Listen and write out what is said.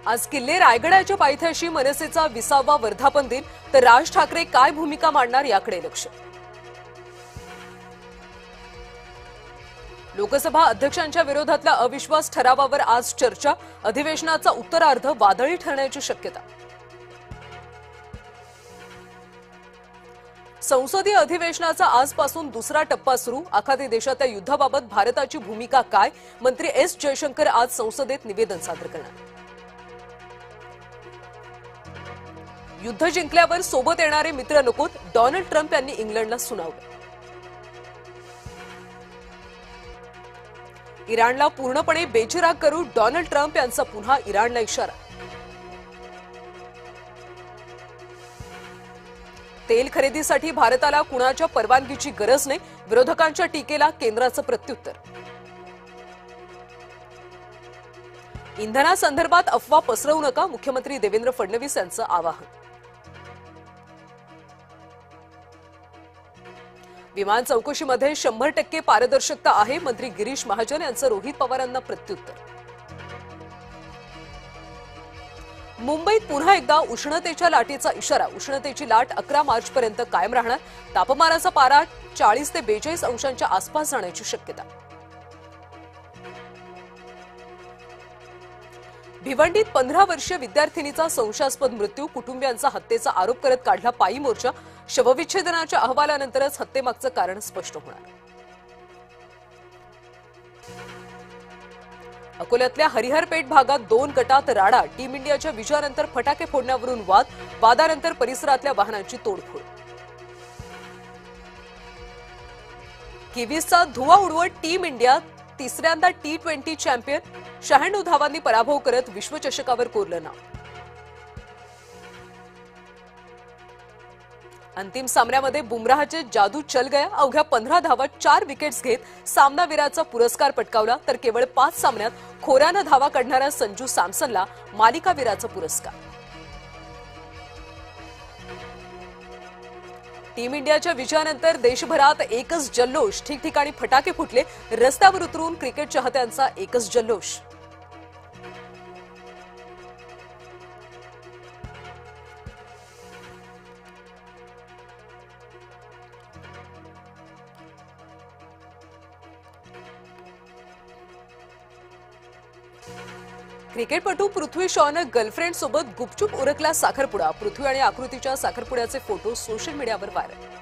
आज किल्ले रायगडाच्या पायथ्याशी मनसेचा 20वा वर्धापन दिन, तर राज ठाकरे काय भूमिका मांडणार याकडे लक्ष. लोकसभा अध्यक्षांच्या विरोधातल्या अविश्वास ठरावावर आज चर्चा, अधिवेशनाचा उत्तरार्ध वादळी ठरण्याची शक्यता. संसदीय अधिवेशनाचा आजपासून दुसरा टप्पा सुरू. आखाती देशाच्या युद्धाबाबत भारताची भूमिका काय, मंत्री एस जयशंकर आज संसदेत निवेदन सादर करणार. युद्ध जिंकल्यावर सोबत येणारे मित्र नकोत, डोनाल्ड ट्रम्प यांनी इंग्लंडला सुनावलं. इराणला पूर्णपणे बेचिराग करू, डोनाल्ड ट्रम्प यांचा पुन्हा इराणला इशारा. तेल खरेदीसाठी भारताला कुणाच्या परवानगीची गरज नाही, विरोधकांच्या टीकेला केंद्राचं प्रत्युत्तर. इंधनासंदर्भात अफवा पसरवू नका, मुख्यमंत्री देवेंद्र फडणवीस यांचं आवाहन. विमान चौकशीमध्ये 100% पारदर्शकता आहे, मंत्री गिरीश महाजन यांचं रोहित पवारांना प्रत्युत्तर. मुंबईत पुन्हा एकदा उष्णतेच्या लाटेचा इशारा. उष्णतेची लाट 11 मार्चपर्यंत कायम राहणार. तापमानाचा पारा 40 ते 42 अंशांच्या आसपास जाण्याची शक्यता. भिवंडीत 15 वर्षीय विद्यार्थिनीचा संशयास्पद मृत्यू. कुटुंबियांचा हत्येचा आरोप करत काढला पायी मोर्चा. शवविच्छेदनाच्या अहवालानंतरच हत्येमागचं कारण स्पष्ट होणार. अकोल्यातल्या हरिहरपेठ भागात 2 गटात राडा. टीम इंडियाच्या विजयानंतर फटाके फोडण्यावरून वाद. वादानंतर परिसरातल्या वाहनांची तोडफोड. किवीजचा धुवा उडवत टीम इंडिया तिसऱ्यांदा T20 चॅम्पियन. 96 धावांनी पराभव करत विश्वचषकावर कोरलं नाव. अंतिम सामन्यामध्ये बुमराहचे जादू चल गया. अवघ्या 15 धावात 4 विकेट्स घेत सामनावीराचा पुरस्कार पटकावला, तर केवळ 5 सामन्यात खोऱ्यानं धावा काढणाऱ्या संजू सॅमसनला मालिकावीराचा पुरस्कार. टीम इंडियाच्या विजयानंतर देशभरात एकच जल्लोष. ठिकठिकाणी फटाके फुटले. रस्त्यावर उतरून क्रिकेट चाहत्यांचा एकच जल्लोष. क्रिकेटपटू पृथ्वी शॉनं गर्लफ्रेंड सोबत गुपचूप उरकला साखरपुडा. पृथ्वी आणि आकृतीच्या साखरपुड्याचे फोटो सोशल मीडियावर व्हायरल.